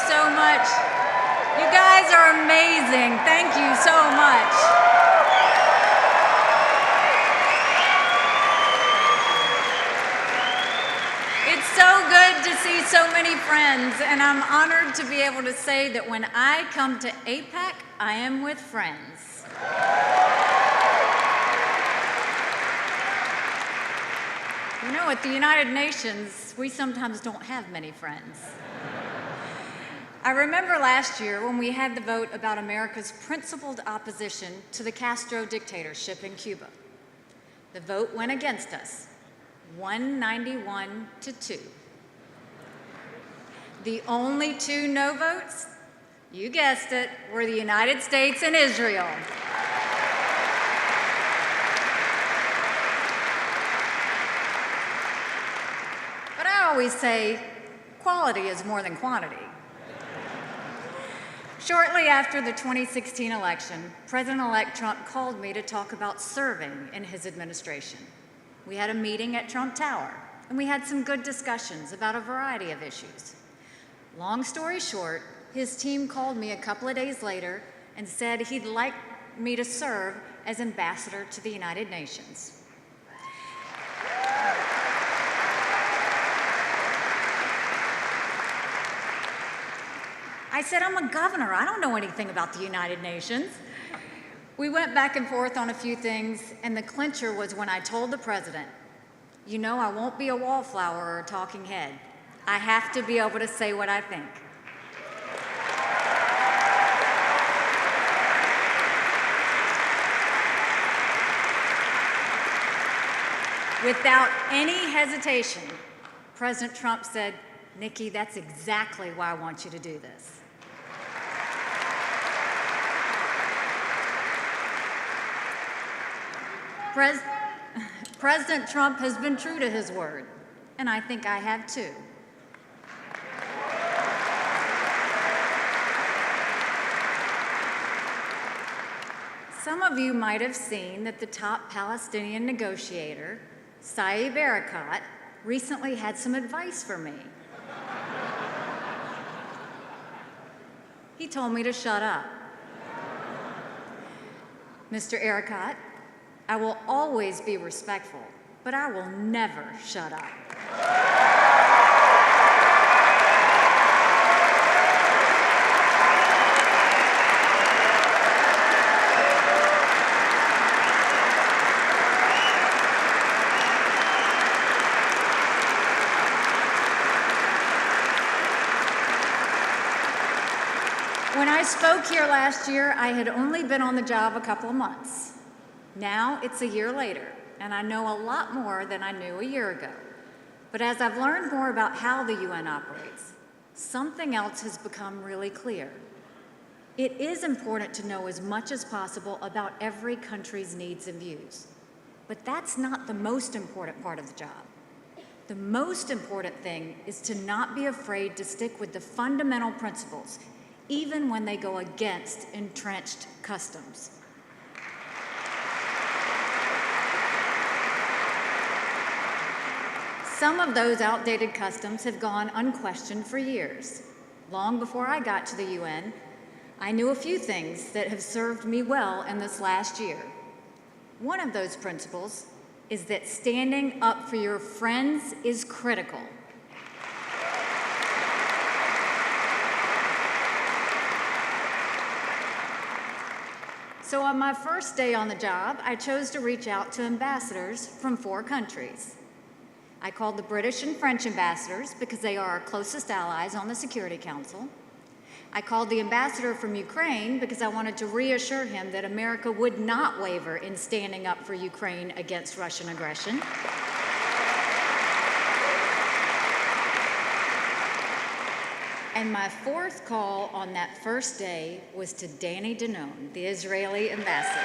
so much. You guys are amazing. Thank you so much. It's so good to see so many friends, and I'm honored to be able to say that when I come to AIPAC, I am with friends. You know, at the United Nations, we sometimes don't have many friends. I remember last year when we had the vote about America's principled opposition to the Castro dictatorship in Cuba. The vote went against us, 191 to 2. The only two no votes, you guessed it, were the United States and Israel. But I always say, quality is more than quantity. Shortly after the 2016 election, President-elect Trump called me to talk about serving in his administration. We had a meeting at Trump Tower, and we had some good discussions about a variety of issues. Long story short, his team called me a couple of days later and said he'd like me to serve as ambassador to the United Nations. I said, I'm a governor. I don't know anything about the United Nations. We went back and forth on a few things, and the clincher was when I told the president, you know, I won't be a wallflower or a talking head. I have to be able to say what I think. Without any hesitation, President Trump said, Nikki, that's exactly why I want you to do this. President Trump has been true to his word, and I think I have too. Some of you might have seen that the top Palestinian negotiator, Saeb Erekat, recently had some advice for me. He told me to shut up. Mr. Erekat, I will always be respectful, but I will never shut up. When I spoke here last year, I had only been on the job a couple of months. Now it's a year later, and I know a lot more than I knew a year ago. But as I've learned more about how the UN operates, something else has become really clear. It is important to know as much as possible about every country's needs and views. But that's not the most important part of the job. The most important thing is to not be afraid to stick with the fundamental principles, even when they go against entrenched customs. Some of those outdated customs have gone unquestioned for years. Long before I got to the UN, I knew a few things that have served me well in this last year. One of those principles is that standing up for your friends is critical. So on my first day on the job, I chose to reach out to ambassadors from 4 countries. I called the British and French ambassadors because they are our closest allies on the Security Council. I called the ambassador from Ukraine because I wanted to reassure him that America would not waver in standing up for Ukraine against Russian aggression. And my 4th call on that first day was to Danny Danon, the Israeli ambassador.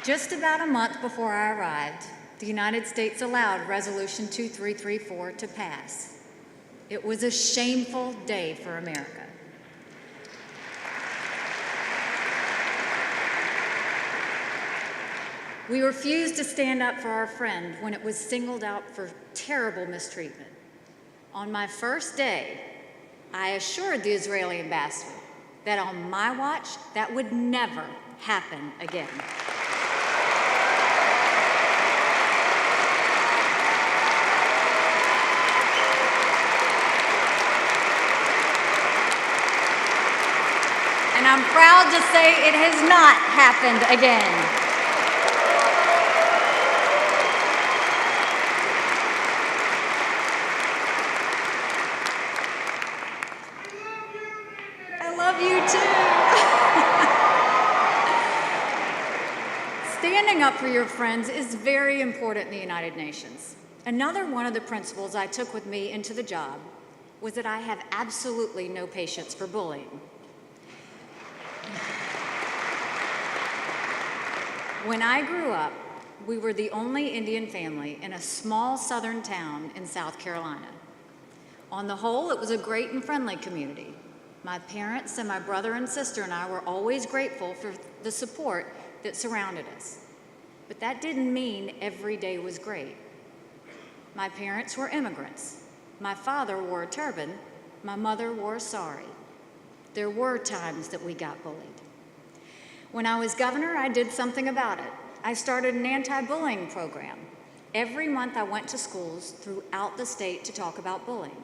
Just about a month before I arrived, the United States allowed Resolution 2334 to pass. It was a shameful day for America. We refused to stand up for our friend when it was singled out for terrible mistreatment. On my first day, I assured the Israeli ambassador that on my watch, that would never happen again. And I'm proud to say it has not happened again. I love you too. Standing up for your friends is very important in the United Nations. Another one of the principles I took with me into the job was that I have absolutely no patience for bullying. When I grew up, we were the only Indian family in a small southern town in South Carolina. On the whole, it was a great and friendly community. My parents and my brother and sister and I were always grateful for the support that surrounded us. But that didn't mean every day was great. My parents were immigrants. My father wore a turban. My mother wore a sari. There were times that we got bullied. When I was governor, I did something about it. I started an anti-bullying program. Every month I went to schools throughout the state to talk about bullying.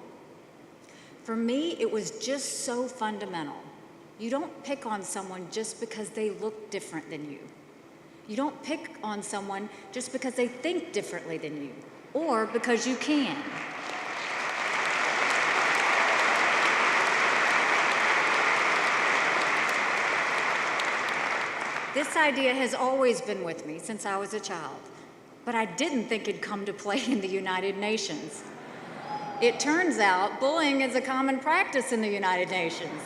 For me, it was just so fundamental. You don't pick on someone just because they look different than you. You don't pick on someone just because they think differently than you, or because you can. This idea has always been with me since I was a child, but I didn't think it'd come to play in the United Nations. It turns out bullying is a common practice in the United Nations.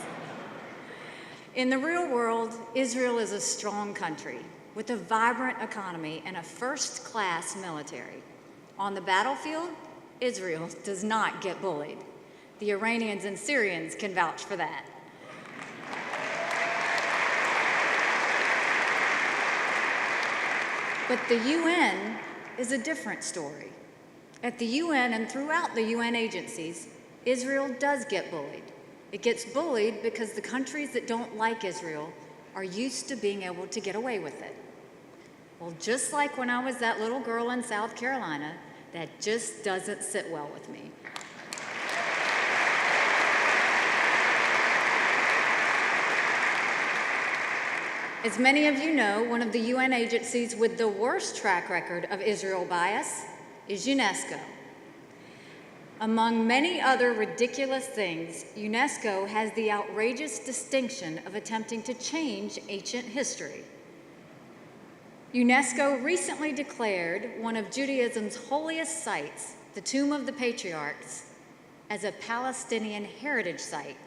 In the real world, Israel is a strong country with a vibrant economy and a first-class military. On the battlefield, Israel does not get bullied. The Iranians and Syrians can vouch for that. But the UN is a different story. At the UN and throughout the UN agencies, Israel does get bullied. It gets bullied because the countries that don't like Israel are used to being able to get away with it. Well, just like when I was that little girl in South Carolina, that just doesn't sit well with me. As many of you know, one of the UN agencies with the worst track record of Israel bias is UNESCO. Among many other ridiculous things, UNESCO has the outrageous distinction of attempting to change ancient history. UNESCO recently declared one of Judaism's holiest sites, the Tomb of the Patriarchs, as a Palestinian heritage site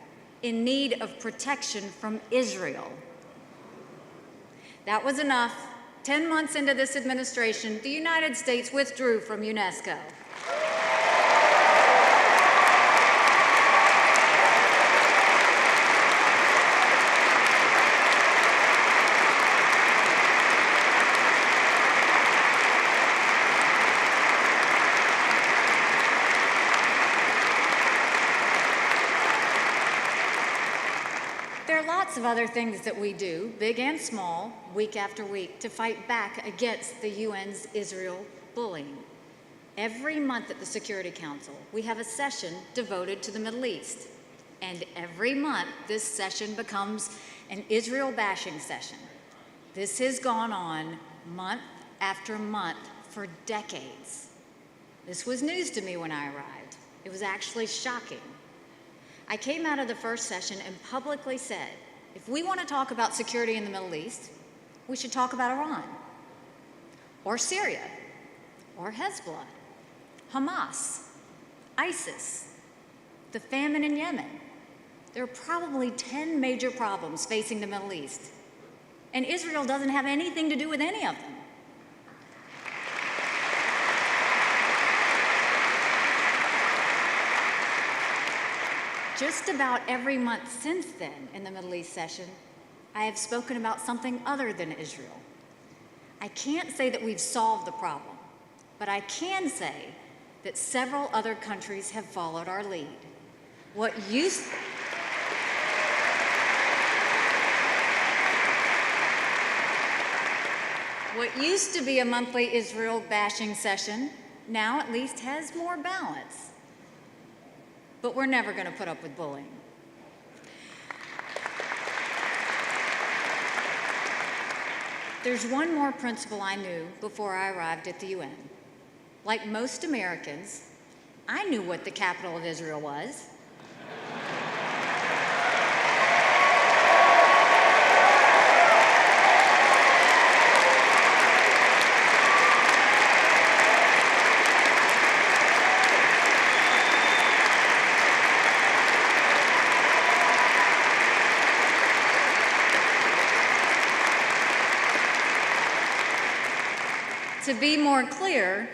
in need of protection from Israel. That was enough. 10 months into this administration, the United States withdrew from UNESCO. There are lots of other things that we do, big and small, week after week, to fight back against the UN's Israel bullying. Every month at the Security Council, we have a session devoted to the Middle East. And every month, this session becomes an Israel bashing session. This has gone on month after month for decades. This was news to me when I arrived. It was actually shocking. I came out of the first session and publicly said, if we want to talk about security in the Middle East, we should talk about Iran, or Syria, or Hezbollah, Hamas, ISIS, the famine in Yemen. There are probably 10 major problems facing the Middle East, and Israel doesn't have anything to do with any of them. Just about every month since then in the Middle East session, I have spoken about something other than Israel. I can't say that we've solved the problem, but I can say that several other countries have followed our lead. What used to be a monthly Israel bashing session now at least has more balance. But we're never going to put up with bullying. There's one more principle I knew before I arrived at the UN. Like most Americans, I knew what the capital of Israel was. To be more clear,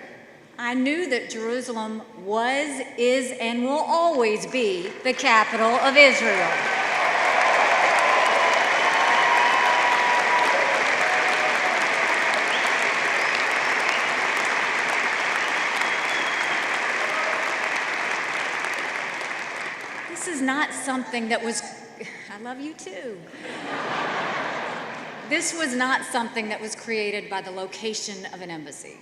I knew that Jerusalem was, is, and will always be the capital of Israel. This is not something that was, I love you too. This was not something that was created by the location of an embassy.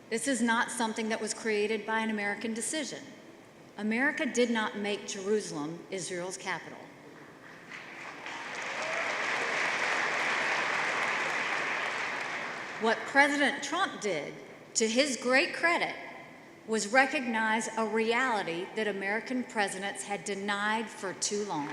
This is not something that was created by an American decision. America did not make Jerusalem Israel's capital. What President Trump did, to his great credit, was recognize a reality that American presidents had denied for too long.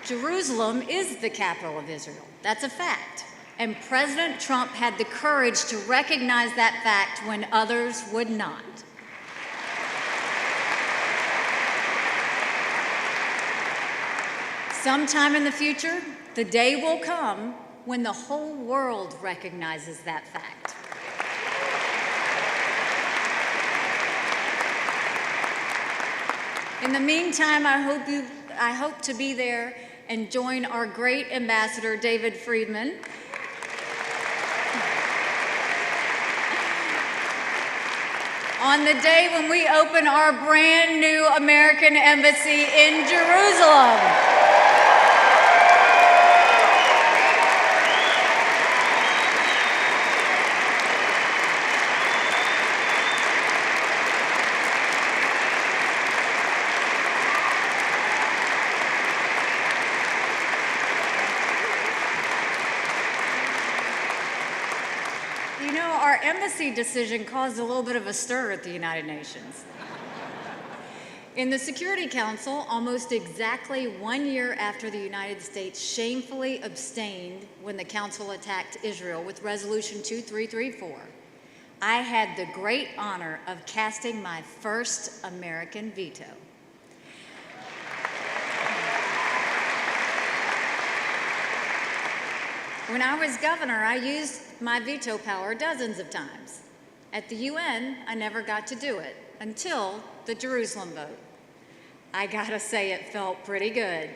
Jerusalem is the capital of Israel. That's a fact. And President Trump had the courage to recognize that fact when others would not. Sometime in the future, the day will come when the whole world recognizes that fact. In the meantime, I hope to be there and join our great ambassador, David Friedman, on the day when we open our brand new American embassy in Jerusalem. Our embassy decision caused a little bit of a stir at the United Nations. In the Security Council, almost exactly 1 year after the United States shamefully abstained when the Council attacked Israel with Resolution 2334, I had the great honor of casting my first American veto. When I was governor, I used my veto power dozens of times. At the UN, I never got to do it until the Jerusalem vote. I gotta say, it felt pretty good.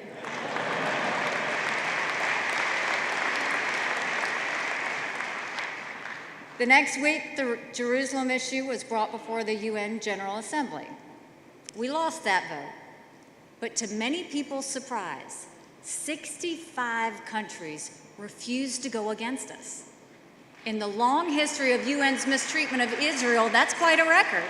The next week, the Jerusalem issue was brought before the UN General Assembly. We lost that vote, but to many people's surprise, 65 countries refused to go against us. In the long history of UN's mistreatment of Israel, that's quite a record.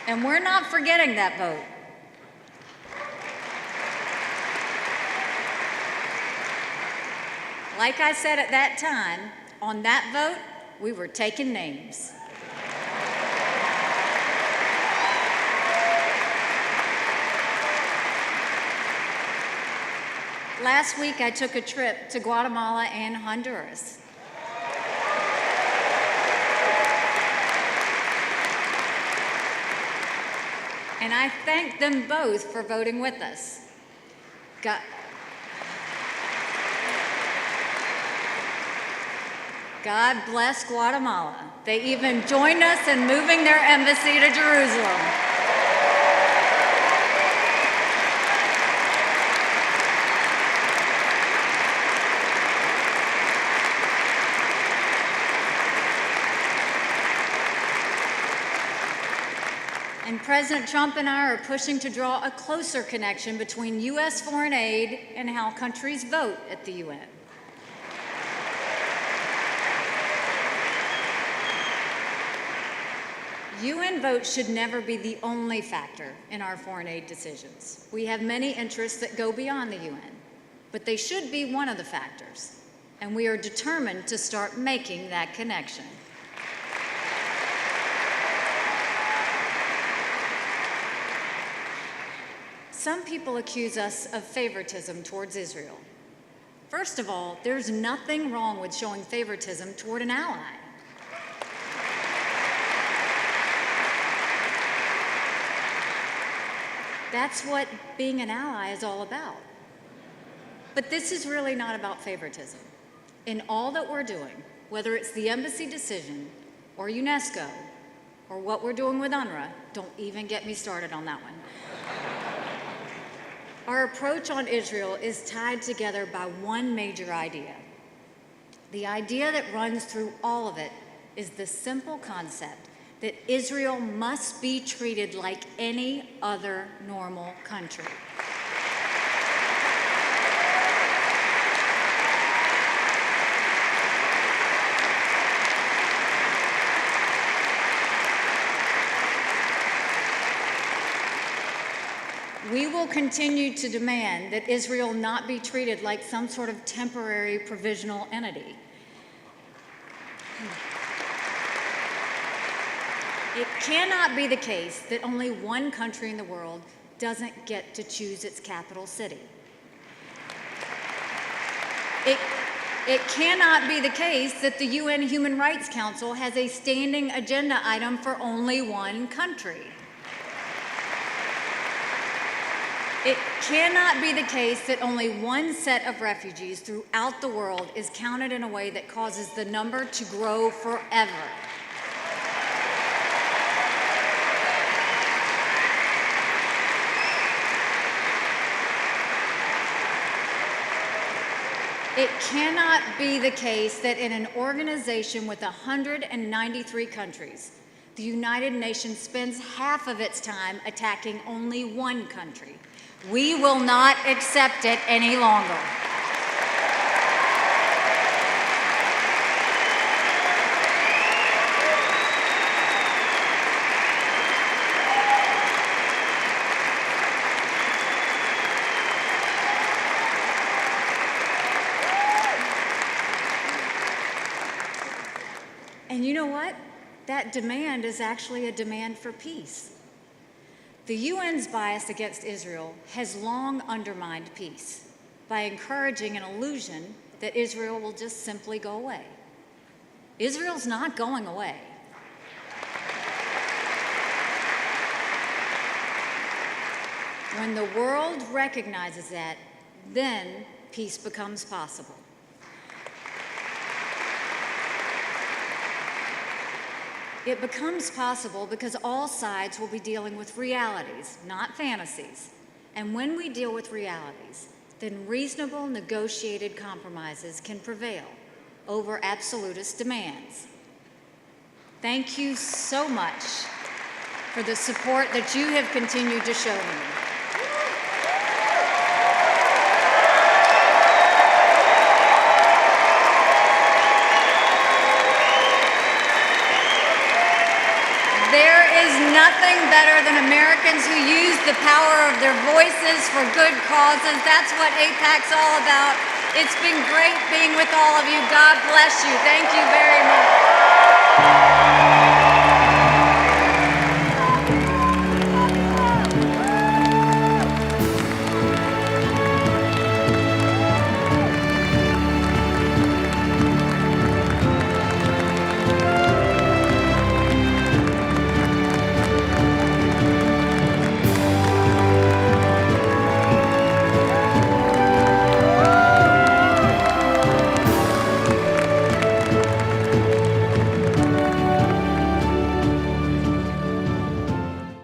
And we're not forgetting that vote. Like I said at that time, on that vote, we were taking names. Last week, I took a trip to Guatemala and Honduras. and I thank them both for voting with us. God bless Guatemala. They even joined us in moving their embassy to Jerusalem. And President Trump and I are pushing to draw a closer connection between U.S. foreign aid and how countries vote at the UN. UN votes should never be the only factor in our foreign aid decisions. We have many interests that go beyond the UN, but they should be one of the factors, and we are determined to start making that connection. Some people accuse us of favoritism towards Israel. First of all, there's nothing wrong with showing favoritism toward an ally. That's what being an ally is all about. But this is really not about favoritism. In all that we're doing, whether it's the embassy decision or UNESCO or what we're doing with UNRWA, don't even get me started on that one. Our approach on Israel is tied together by one major idea. The idea that runs through all of it is the simple concept that Israel must be treated like any other normal country. We will continue to demand that Israel not be treated like some sort of temporary provisional entity. It cannot be the case that only one country in the world doesn't get to choose its capital city. It cannot be the case that the UN Human Rights Council has a standing agenda item for only one country. It cannot be the case that only one set of refugees throughout the world is counted in a way that causes the number to grow forever. It cannot be the case that in an organization with 193 countries, the United Nations spends half of its time attacking only one country. We will not accept it any longer. And you know what? That demand is actually a demand for peace. The UN's bias against Israel has long undermined peace by encouraging an illusion that Israel will just simply go away. Israel's not going away. When the world recognizes that, then peace becomes possible. It becomes possible because all sides will be dealing with realities, not fantasies. And when we deal with realities, then reasonable negotiated compromises can prevail over absolutist demands. Thank you so much for the support that you have continued to show me. There is nothing better than Americans who use the power of their voices for good causes. That's what AIPAC's all about. It's been great being with all of you. God bless you. Thank you very much.